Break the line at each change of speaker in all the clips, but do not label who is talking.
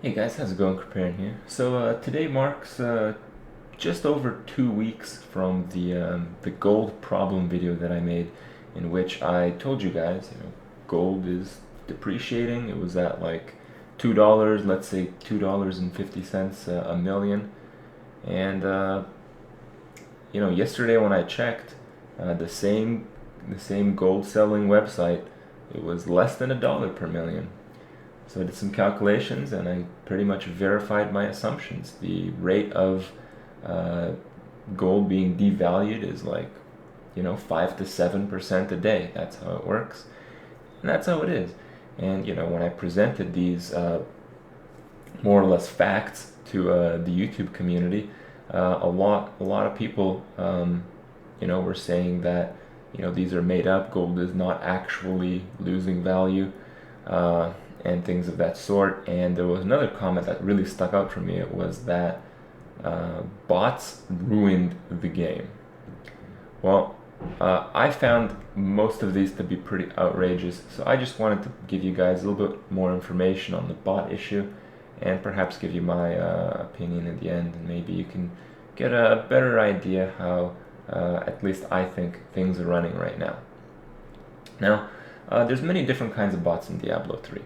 Hey guys, how's it going? Preparing here. Today marks just over 2 weeks from the gold problem video that I made, in which I told you guys, gold is depreciating. It was at like $2, let's say $2.50 a million, and yesterday when I checked, the same gold selling website, it was less than $1 per million. So I did some calculations and I pretty much verified my assumptions. The rate of uh, gold being devalued is like, 5 to 7% a day. That's how it works. And that's how it is. And, when I presented these more or less facts to the YouTube community, a lot of people, were saying that, these are made up. Gold is not actually losing value. Uh, and things of that sort. And there was another comment that really stuck out for me. It was that bots ruined the game. Well, I found most of these to be pretty outrageous, so I just wanted to give you guys a little bit more information on the bot issue and perhaps give you my opinion in the end, and maybe you can get a better idea how, at least I think, things are running right now. Now, there's many different kinds of bots in Diablo 3.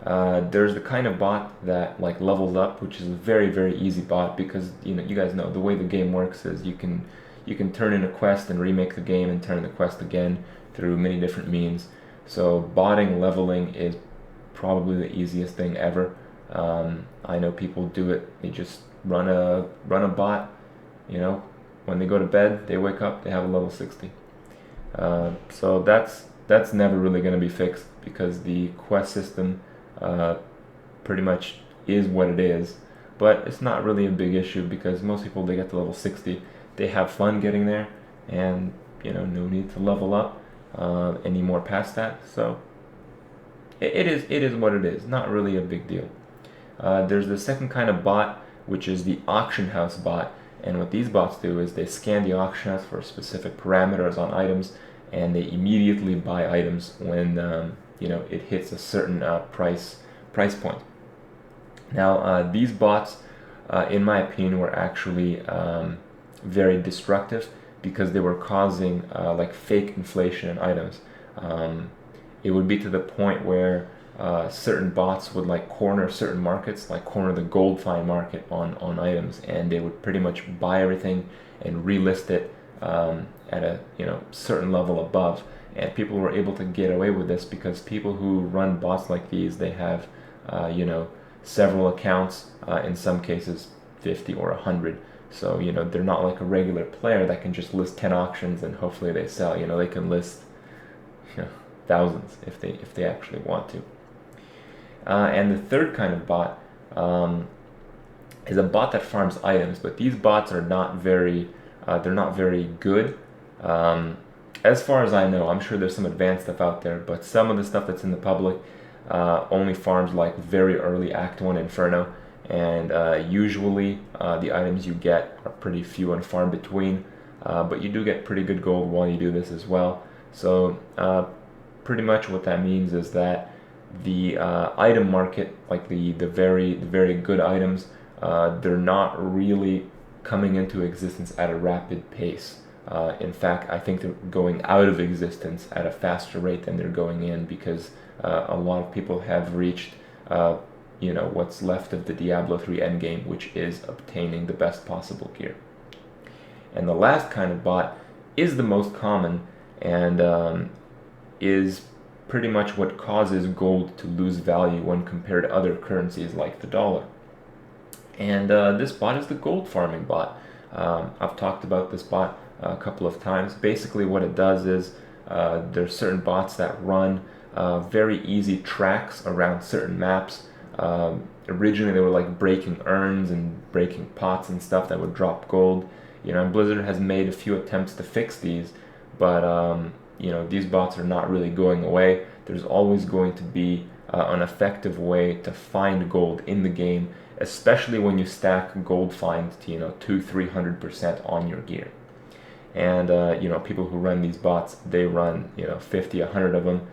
There's the kind of bot that like levels up, which is a very very easy bot because you guys know the way the game works is you can turn in a quest and remake the game and turn in the quest again through many different means. So botting leveling is probably the easiest thing ever. I know people do it. They just run a bot. You know, when they go to bed, they wake up, they have a level 60. So that's never really going to be fixed because the quest system uh, pretty much is what it is. But it's not really a big issue because most people they get to level 60, they have fun getting there, and no need to level up any more past that. So it is what it is. Not really a big deal. There's the second kind of bot, which is the auction house bot. And what these bots do is they scan the auction house for specific parameters on items, and they immediately buy items when it hits a certain price point. Now, these bots, in my opinion, were actually very destructive because they were causing like fake inflation in items. Um, it would be to the point where certain bots would like corner certain markets, like corner the gold find market on items, and they would pretty much buy everything and relist it at a certain level above. And people were able to get away with this because people who run bots like these, they have several accounts, in some cases 50 or 100. So they're not like a regular player that can just list 10 auctions and hopefully they sell. They can list you know, thousands if they actually want to. And the third kind of bot is a bot that farms items, but these bots are not very they're not very good. As far as I know, I'm sure there's some advanced stuff out there, but some of the stuff that's in the public only farms like very early Act 1 Inferno, and usually the items you get are pretty few and far in between, but you do get pretty good gold while you do this as well. So pretty much what that means is that the item market, like the very good items, they're not really coming into existence at a rapid pace. In fact, I think they're going out of existence at a faster rate than they're going in because a lot of people have reached, what's left of the Diablo 3 endgame, which is obtaining the best possible gear. And the last kind of bot is the most common and is pretty much what causes gold to lose value when compared to other currencies like the dollar. And this bot is the gold farming bot. I've talked about this bot a couple of times. Basically, what it does is there's certain bots that run very easy tracks around certain maps. Originally, they were like breaking urns and breaking pots and stuff that would drop gold. And Blizzard has made a few attempts to fix these, but these bots are not really going away. There's always going to be an effective way to find gold in the game, especially when you stack gold finds to 200-300% on your gear. And people who run these bots, they run 50, 100 of them.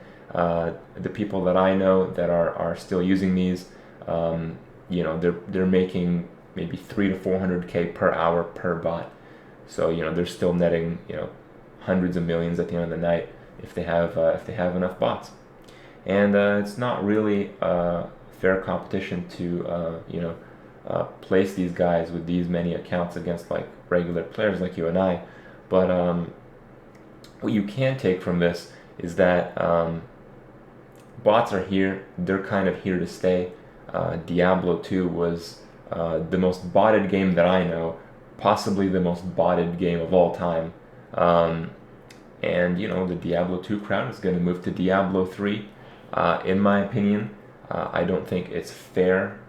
The people that I know that are still using these, they're making maybe 300 to 400K per hour per bot. So they're still netting hundreds of millions at the end of the night if they have enough bots. And it's not really fair competition to place these guys with these many accounts against like regular players like you and I. But what you can take from this is that bots are here. They're kind of here to stay. Diablo 2 was the most botted game that I know, possibly the most botted game of all time. And the Diablo 2 crowd is going to move to Diablo 3. In my opinion, I don't think it's fair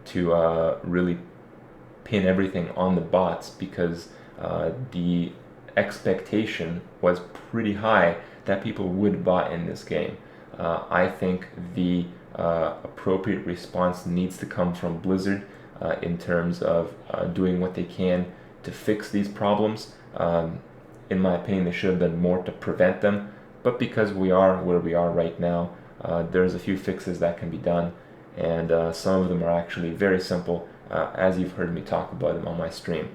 to really pin everything on the bots, because the expectation was pretty high that people would bot in this game. I think the appropriate response needs to come from Blizzard in terms of doing what they can to fix these problems. In my opinion, they should have done more to prevent them, but because we are where we are right now, there's a few fixes that can be done, and some of them are actually very simple, as you've heard me talk about them on my stream.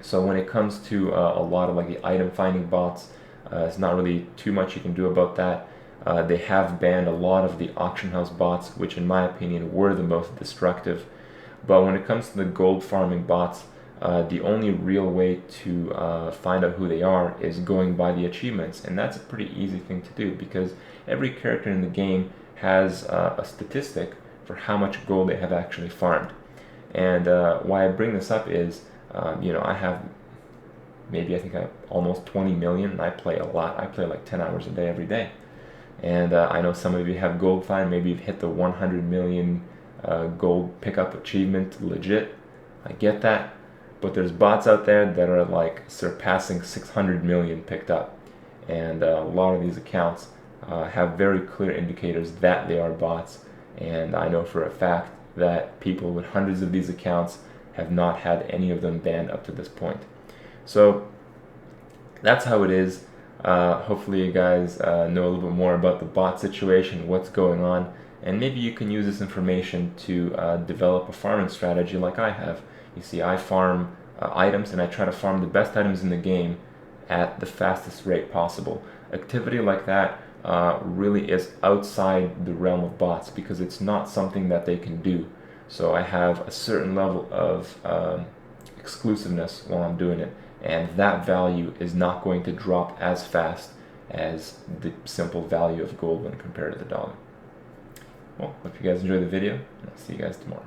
So when it comes to a lot of like the item finding bots, it's not really too much you can do about that. They have banned a lot of the auction house bots, which in my opinion were the most destructive. But when it comes to the gold farming bots, the only real way to find out who they are is going by the achievements, and that's a pretty easy thing to do because every character in the game has a statistic for how much gold they have actually farmed. And why I bring this up is, I have maybe I think I have almost 20 million, and I play a lot. I play like 10 hours a day every day. And I know some of you have gold find, maybe you've hit the 100 million gold pickup achievement legit. I get that. But there's bots out there that are like surpassing 600 million picked up. And a lot of these accounts have very clear indicators that they are bots. And I know for a fact that people with hundreds of these accounts have not had any of them banned up to this point. So that's how it is. Hopefully you guys know a little bit more about the bot situation, what's going on, and maybe you can use this information to develop a farming strategy like I have. You see, I farm items, and I try to farm the best items in the game at the fastest rate possible. Activity like that really is outside the realm of bots because it's not something that they can do. So I have a certain level of exclusiveness while I'm doing it, and that value is not going to drop as fast as the simple value of gold when compared to the dollar. Well, hope you guys enjoyed the video, and I'll see you guys tomorrow.